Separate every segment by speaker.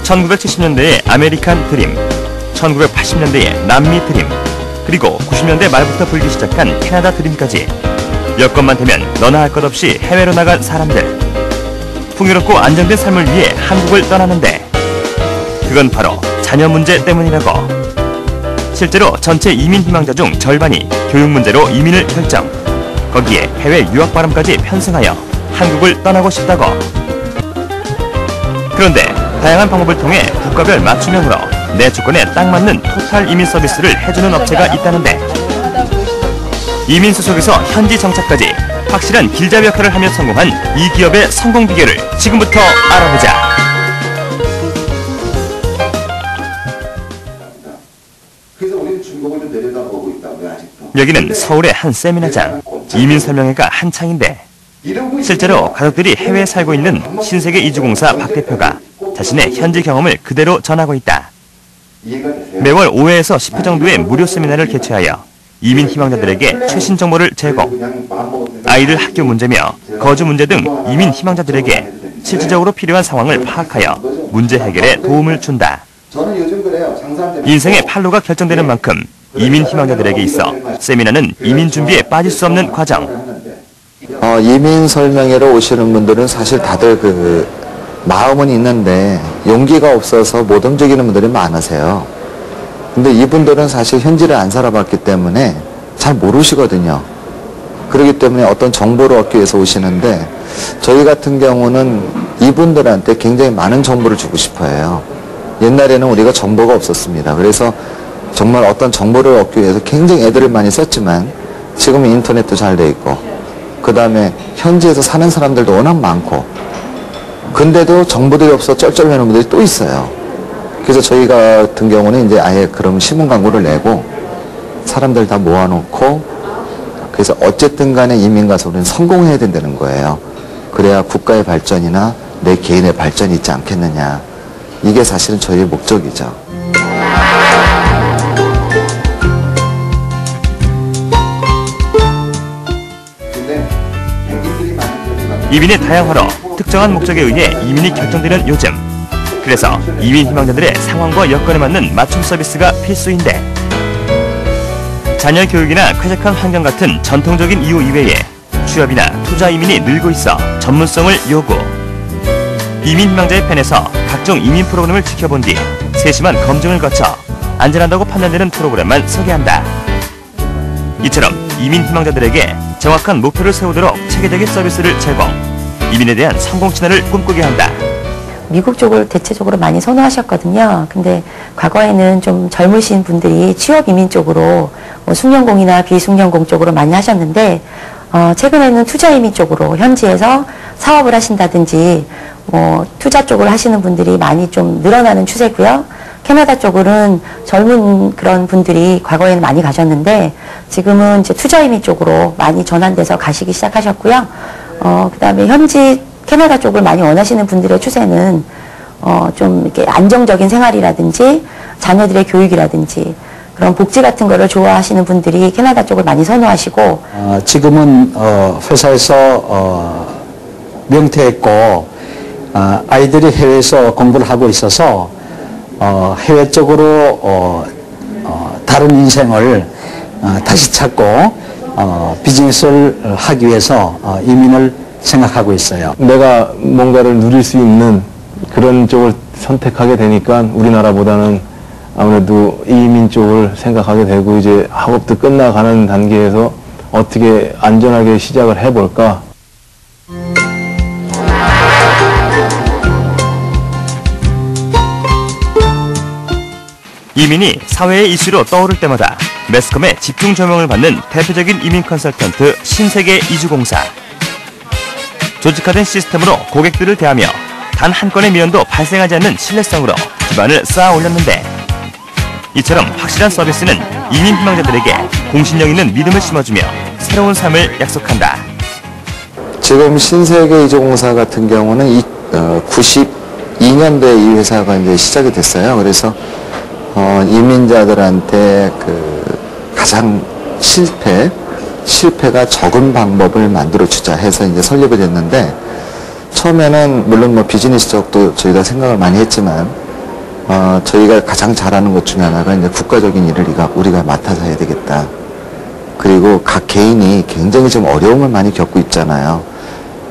Speaker 1: 1970년대의 아메리칸 드림, 1980년대의 남미 드림, 그리고 90년대 말부터 불기 시작한 캐나다 드림까지 여건만 되면 너나 할 것 없이 해외로 나간 사람들. 풍요롭고 안정된 삶을 위해 한국을 떠나는데 그건 바로 자녀 문제 때문이라고. 실제로 전체 이민 희망자 중 절반이 교육 문제로 이민을 결정. 거기에 해외 유학 바람까지 편승하여 한국을 떠나고 싶다고. 그런데 다양한 방법을 통해 국가별 맞춤형으로 내 조건에 딱 맞는 토탈 이민 서비스를 해주는 업체가 있다는데 이민 수속에서 현지 정착까지 확실한 길잡이 역할을 하며 성공한 이 기업의 성공 비결을 지금부터 알아보자.
Speaker 2: 그래서 우리는 중국을 좀 내려다보고 있다고요, 아직도.
Speaker 1: 여기는 서울의 한 세미나장, 이민 설명회가 한창인데 실제로 가족들이 해외에 살고 있는 신세계 이주공사 박 대표가 자신의 현지 경험을 그대로 전하고 있다. 매월 5회에서 10회 정도의 무료 세미나를 개최하여 이민 희망자들에게 최신 정보를 제공, 아이들 학교 문제며 거주 문제 등 이민 희망자들에게 실질적으로 필요한 상황을 파악하여 문제 해결에 도움을 준다. 인생의 판로가 결정되는 만큼 이민 희망자들에게 있어 세미나는 이민 준비에 빠질 수 없는 과정.
Speaker 3: 이민 설명회로 오시는 분들은 사실 다들 마음은 있는데 용기가 없어서 못 움직이는 분들이 많으세요. 근데 이분들은 사실 현지를 안 살아봤기 때문에 잘 모르시거든요. 그렇기 때문에 어떤 정보를 얻기 위해서 오시는데 저희 같은 경우는 이분들한테 굉장히 많은 정보를 주고 싶어 해요. 옛날에는 우리가 정보가 없었습니다. 그래서 정말 어떤 정보를 얻기 위해서 굉장히 애들을 많이 썼지만 지금은 인터넷도 잘 돼 있고 그 다음에 현지에서 사는 사람들도 워낙 많고 근데도 정보들이 없어 쩔쩔매는 분들이 또 있어요. 그래서 저희 같은 경우는 이제 아예 그런 신문 광고를 내고 사람들 다 모아놓고 그래서 어쨌든 간에 이민 가서 우리는 성공해야 된다는 거예요. 그래야 국가의 발전이나 내 개인의 발전이 있지 않겠느냐. 이게 사실은 저희의 목적이죠.
Speaker 1: 이민의 다양화로 특정한 목적에 의해 이민이 결정되는 요즘. 그래서 이민 희망자들의 상황과 여건에 맞는 맞춤 서비스가 필수인데 자녀 교육이나 쾌적한 환경 같은 전통적인 이유 이외에 취업이나 투자 이민이 늘고 있어 전문성을 요구. 이민 희망자의 편에서 각종 이민 프로그램을 지켜본 뒤 세심한 검증을 거쳐 안전하다고 판단되는 프로그램만 소개한다. 이처럼 이민 희망자들에게 정확한 목표를 세우도록 체계적인 서비스를 제공, 이민에 대한 성공 신화를 꿈꾸게 한다.
Speaker 4: 미국 쪽을 대체적으로 많이 선호하셨거든요. 근데 과거에는 좀 젊으신 분들이 취업 이민 쪽으로 숙련공이나 비숙련공 쪽으로 많이 하셨는데 최근에는 투자 이민 쪽으로 현지에서 사업을 하신다든지 투자 쪽을 하시는 분들이 많이 좀 늘어나는 추세고요. 캐나다 쪽으로는 젊은 그런 분들이 과거에는 많이 가셨는데 지금은 이제 투자 이민 쪽으로 많이 전환돼서 가시기 시작하셨고요. 그다음에 현지 캐나다 쪽을 많이 원하시는 분들의 추세는 좀 이렇게 안정적인 생활이라든지 자녀들의 교육이라든지 그런 복지 같은 거를 좋아하시는 분들이 캐나다 쪽을 많이 선호하시고
Speaker 5: 지금은 회사에서 명퇴했고 아이들이 해외에서 공부를 하고 있어서 해외 쪽으로 다른 인생을 다시 찾고 비즈니스를 하기 위해서 이민을 생각하고 있어요.
Speaker 6: 내가 뭔가를 누릴 수 있는 그런 쪽을 선택하게 되니까 우리나라보다는 아무래도 이민 쪽을 생각하게 되고 이제 학업도 끝나가는 단계에서 어떻게 안전하게 시작을 해볼까.
Speaker 1: 이민이 사회의 이슈로 떠오를 때마다 매스컴의 집중 조명을 받는 대표적인 이민 컨설턴트 신세계 이주공사. 조직화된 시스템으로 고객들을 대하며 단 한 건의 미연도 발생하지 않는 신뢰성으로 기반을 쌓아 올렸는데 이처럼 확실한 서비스는 이민 희망자들에게 공신력 있는 믿음을 심어주며 새로운 삶을 약속한다.
Speaker 3: 지금 신세계 이주공사 같은 경우는 92년도에 이 회사가 이제 시작이 됐어요. 그래서 이민자들한테 가장 실패가 적은 방법을 만들어주자 해서 이제 설립이 됐는데 처음에는 물론 비즈니스 쪽도 저희가 생각을 많이 했지만 저희가 가장 잘하는 것 중에 하나가 이제 국가적인 일을 우리가 맡아서 해야 되겠다. 그리고 각 개인이 굉장히 지금 어려움을 많이 겪고 있잖아요.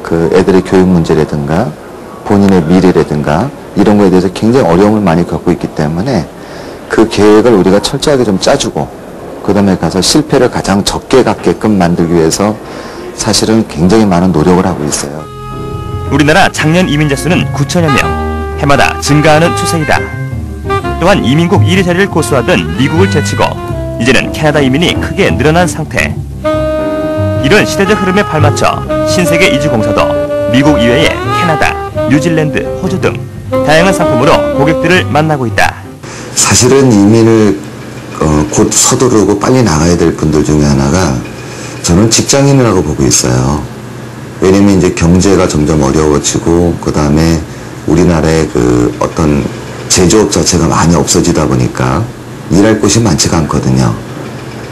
Speaker 3: 그 애들의 교육 문제라든가 본인의 미래라든가 이런 거에 대해서 굉장히 어려움을 많이 겪고 있기 때문에 그 계획을 우리가 철저하게 좀 짜주고 그 다음에 가서 실패를 가장 적게 갖게끔 만들기 위해서 사실은 굉장히 많은 노력을 하고 있어요.
Speaker 1: 우리나라 작년 이민자 수는 9천여 명, 해마다 증가하는 추세이다. 또한 이민국 1위 자리를 고수하던 미국을 제치고 이제는 캐나다 이민이 크게 늘어난 상태. 이런 시대적 흐름에 발맞춰 신세계 이주공사도 미국 이외에 캐나다, 뉴질랜드, 호주 등 다양한 상품으로 고객들을 만나고 있다.
Speaker 3: 사실은 이민을 곧 서두르고 빨리 나가야 될 분들 중에 하나가 저는 직장인이라고 보고 있어요. 왜냐면 이제 경제가 점점 어려워지고 그 다음에 우리나라의 그 어떤 제조업 자체가 많이 없어지다 보니까 일할 곳이 많지가 않거든요.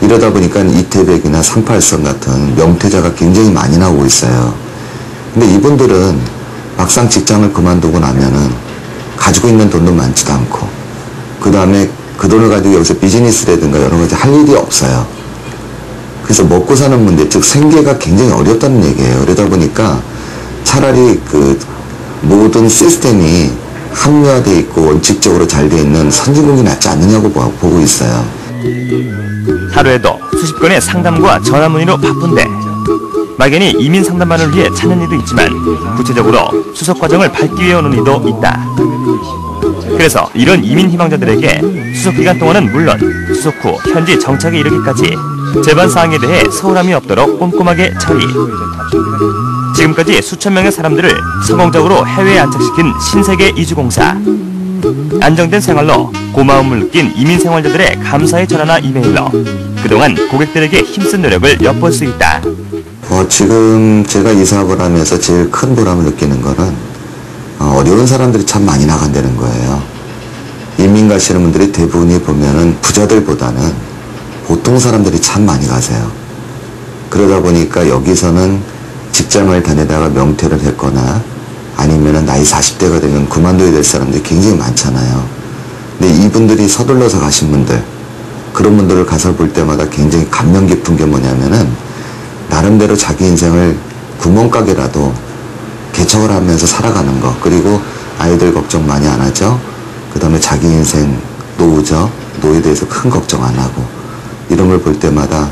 Speaker 3: 이러다 보니까 이태백이나 38선 같은 명퇴자가 굉장히 많이 나오고 있어요. 근데 이분들은 막상 직장을 그만두고 나면은 가지고 있는 돈도 많지도 않고 그 다음에 그 돈을 가지고 여기서 비즈니스라든가 여러 가지 할 일이 없어요. 그래서 먹고 사는 문제, 즉 생계가 굉장히 어렵다는 얘기예요. 그러다 보니까 차라리 그 모든 시스템이 합리화되어 있고 원칙적으로 잘 되어 있는 선진국이 낫지 않느냐고 보고 있어요.
Speaker 1: 하루에도 수십 건의 상담과 전화 문의로 바쁜데 막연히 이민 상담만을 위해 찾는 이도 있지만 구체적으로 수속 과정을 밟기 위해 오는 이도 있다. 그래서 이런 이민 희망자들에게 수속 기간 동안은 물론 수속 후 현지 정착에 이르기까지 재반 사항에 대해 서운함이 없도록 꼼꼼하게 처리. 지금까지 수천 명의 사람들을 성공적으로 해외에 안착시킨 신세계 이주공사. 안정된 생활로 고마움을 느낀 이민 생활자들의 감사의 전화나 이메일로 그동안 고객들에게 힘쓴 노력을 엿볼 수 있다.
Speaker 3: 지금 제가 이 사업을 하면서 제일 큰 보람을 느끼는 거는 어려운 사람들이 참 많이 나간다는 거예요. 이민 가시는 분들이 대부분이 보면은 부자들보다는 보통 사람들이 참 많이 가세요. 그러다 보니까 여기서는 직장을 다니다가 명퇴를 했거나 아니면은 나이 40대가 되면 그만둬야 될 사람들이 굉장히 많잖아요. 근데 이분들이 서둘러서 가신 분들, 그런 분들을 가서 볼 때마다 굉장히 감명 깊은 게 뭐냐면은 나름대로 자기 인생을 구멍가게라도 개척을 하면서 살아가는 거, 그리고 아이들 걱정 많이 안 하죠. 그 다음에 자기 인생 노후죠. 노후에 대해서 큰 걱정 안 하고 이런 걸 볼 때마다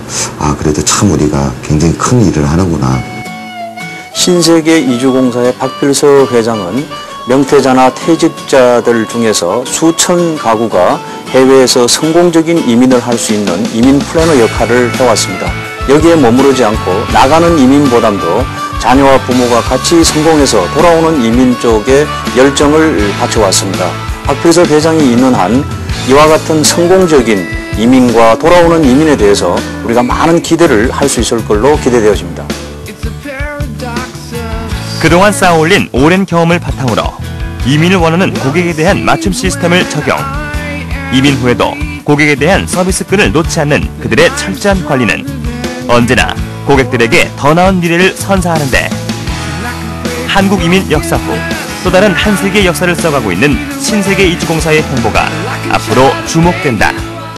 Speaker 3: 그래도 참 우리가 굉장히 큰 일을 하는구나.
Speaker 7: 신세계 이주공사의 박필서 회장은 명퇴자나 퇴직자들 중에서 수천 가구가 해외에서 성공적인 이민을 할 수 있는 이민 플래너 역할을 해왔습니다. 여기에 머무르지 않고 나가는 이민보담도 자녀와 부모가 같이 성공해서 돌아오는 이민 쪽에 열정을 바쳐왔습니다. 박필서 회장이 있는 한 이와 같은 성공적인 이민과 돌아오는 이민에 대해서 우리가 많은 기대를 할 수 있을 걸로 기대되어집니다.
Speaker 1: 그동안 쌓아올린 오랜 경험을 바탕으로 이민을 원하는 고객에 대한 맞춤 시스템을 적용. 이민 후에도 고객에 대한 서비스끈을 놓지 않는 그들의 철저한 관리는 언제나 고객들에게 더 나은 미래를 선사하는데 한국 이민 역사 후 또 다른 한 세계의 역사를 써가고 있는 신세계 이주공사의 행보가 앞으로 주목된다.